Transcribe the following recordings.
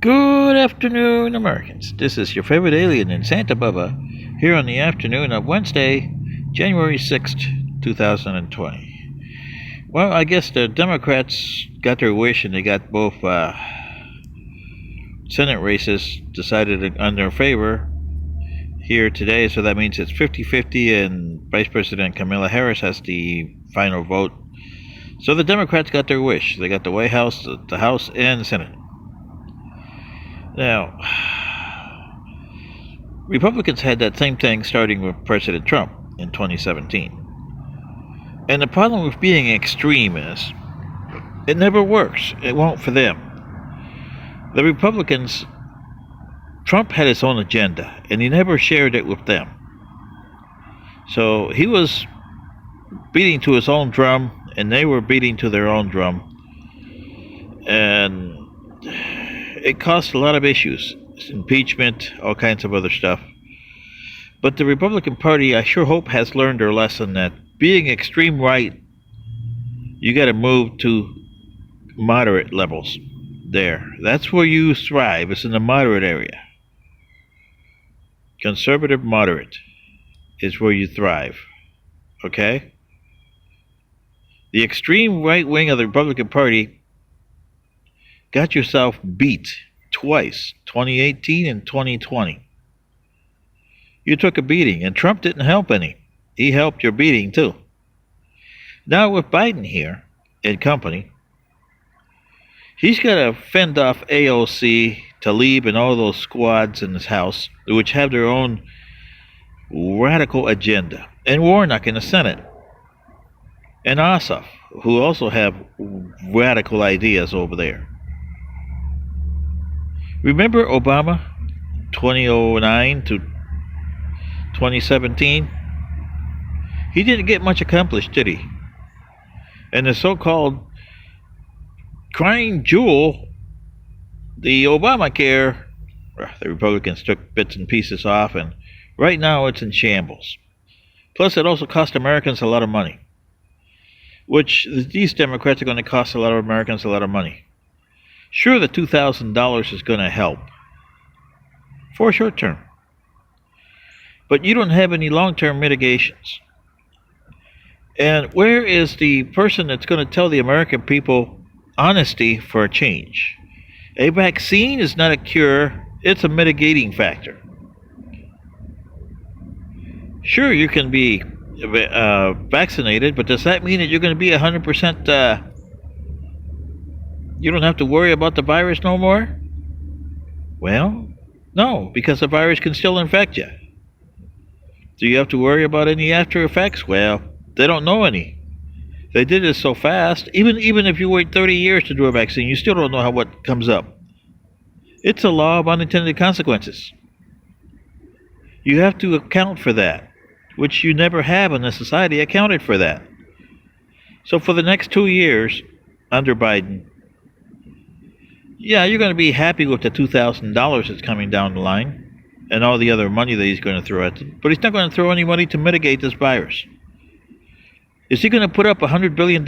Good afternoon, Americans. This is your favorite alien in Santa Barbara, here on the afternoon of Wednesday, January 6th, 2020. Well, I guess the Democrats got their wish and they got both Senate races decided in their favor here today, so that means it's 50-50 and Vice President Kamala Harris has the final vote. So the Democrats got their wish. They got the White House, the House, and the Senate. Now, Republicans had that same thing starting with President Trump in 2017. And the problem with being extreme is it never works. It won't for them. The Republicans, Trump had his own agenda, and he never shared it with them. So he was beating to his own drum, and they were beating to their own drum. And it caused a lot of issues. Impeachment, all kinds of other stuff. But the Republican Party, I sure hope, has learned their lesson that being extreme right, you got to move to moderate levels there. That's where you thrive. It's in the moderate area. Conservative moderate is where you thrive. Okay? The extreme right wing of the Republican Party got yourself beat twice, 2018 and 2020. You took a beating, and Trump didn't help any. He helped your beating too. Now with Biden here and company, he's got to fend off AOC, Tlaib, and all those squads in his house, which have their own radical agenda, and Warnock in the Senate, and Ossoff, who also have radical ideas over there. Remember Obama, 2009 to 2017? He didn't get much accomplished, did he? And the so-called crying jewel, the Obamacare, the Republicans took bits and pieces off, and right now it's in shambles. Plus, it also cost Americans a lot of money, which these Democrats are going to cost a lot of Americans a lot of money. Sure, the $2,000 is going to help for short term, but you don't have any long-term mitigations. And where is the person that's going to tell the American people honesty for a change? A vaccine is not a cure, it's a mitigating factor. Sure, you can be vaccinated, but does that mean that you're going to be 100%? You don't have to worry about the virus no more? Well, no, because the virus can still infect you. Do you have to worry about any after effects? Well, they don't know any. They did it so fast. Even if you wait 30 years to do a vaccine, you still don't know what comes up. It's a law of unintended consequences. You have to account for that, which you never have in a society accounted for that. So for the next 2 years under Biden, yeah, you're going to be happy with the $2,000 that's coming down the line and all the other money that he's going to throw at them. But he's not going to throw any money to mitigate this virus. Is he going to put up $100 billion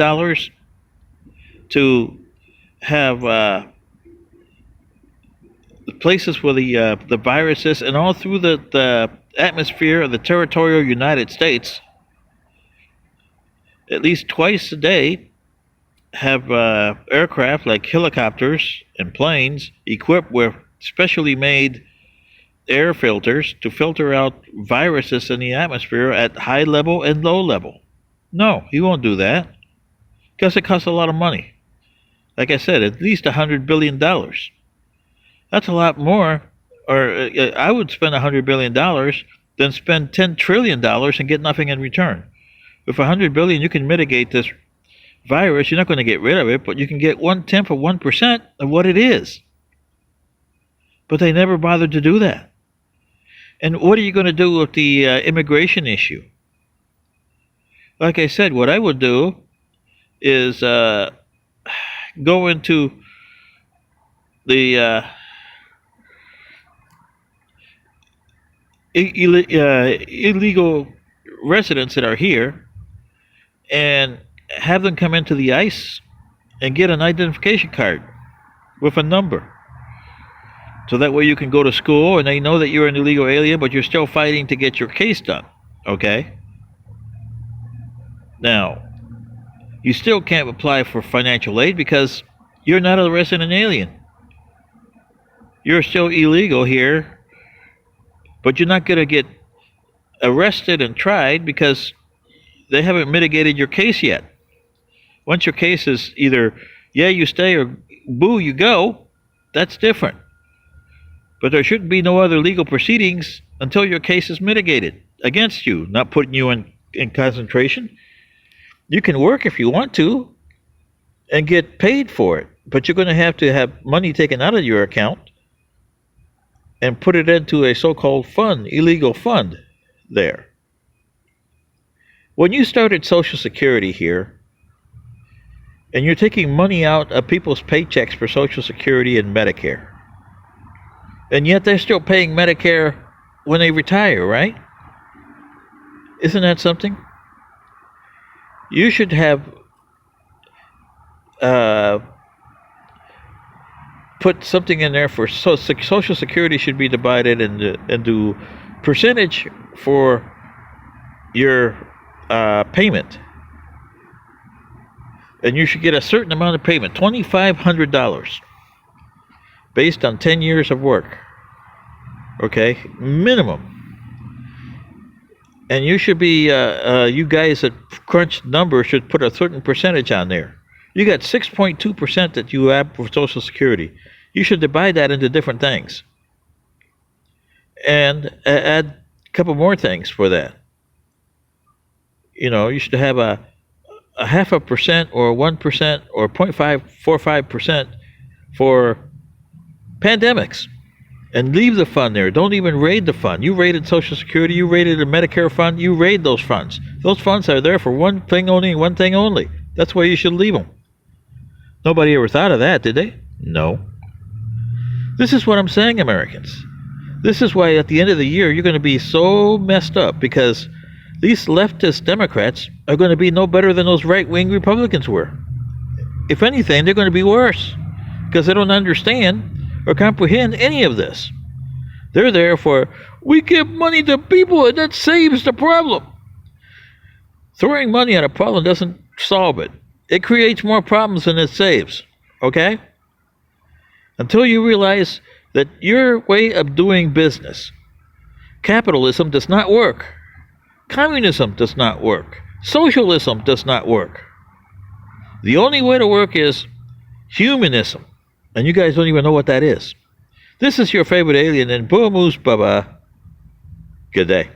to have the places where the virus is, and all through the atmosphere of the territorial United States, at least twice a day, have aircraft like helicopters and planes equipped with specially made air filters to filter out viruses in the atmosphere at high level and low level? No, he won't do that because it costs a lot of money. Like I said, at least $100 billion. That's a lot more, or I would spend $100 billion than spend $10 trillion and get nothing in return. With $100 billion, you can mitigate this virus. You're not going to get rid of it, but you can get 1/10 of 1% of what it is. But they never bothered to do that. And what are you going to do with the immigration issue? Like I said, what I would do is go into the illegal residents that are here and have them come into the ICE and get an identification card with a number. So that way you can go to school and they know that you're an illegal alien, but you're still fighting to get your case done. Okay? Now, you still can't apply for financial aid because you're not a resident alien. You're still illegal here, but you're not going to get arrested and tried because they haven't mitigated your case yet. Once your case is either, yeah, you stay, or boo, you go, that's different. But there shouldn't be no other legal proceedings until your case is mitigated against you, not putting you in concentration. You can work if you want to and get paid for it, but you're going to have money taken out of your account and put it into a so-called fund, illegal fund there. When you started Social Security here, and you're taking money out of people's paychecks for Social Security and Medicare, and yet they're still paying Medicare when they retire, right? Isn't that something? You should have put something in there for Social Security should be divided into percentage for your payment. And you should get a certain amount of payment, $2,500, based on 10 years of work. Okay? Minimum. And you should be, you guys that crunch numbers should put a certain percentage on there. You got 6.2% that you have for Social Security. You should divide that into different things. And add a couple more things for that. You know, you should have a 0.5% or 1% or 0.545% for pandemics. And leave the fund there. Don't even raid the fund. You raided Social Security, you raided the Medicare fund, you raid those funds. Those funds are there for one thing only and one thing only. That's why you should leave them. Nobody ever thought of that, did they? No. This is what I'm saying, Americans. This is why at the end of the year you're going to be so messed up, because these leftist Democrats are going to be no better than those right-wing Republicans were. If anything, they're going to be worse, because they don't understand or comprehend any of this. They're there for, we give money to people and that saves the problem. Throwing money at a problem doesn't solve it. It creates more problems than it saves. Okay? Until you realize that your way of doing business, capitalism does not work. Communism does not work. Socialism does not work. The only way to work is humanism. And you guys don't even know what that is. This is your favorite alien, and Boom Moose Baba. Good day.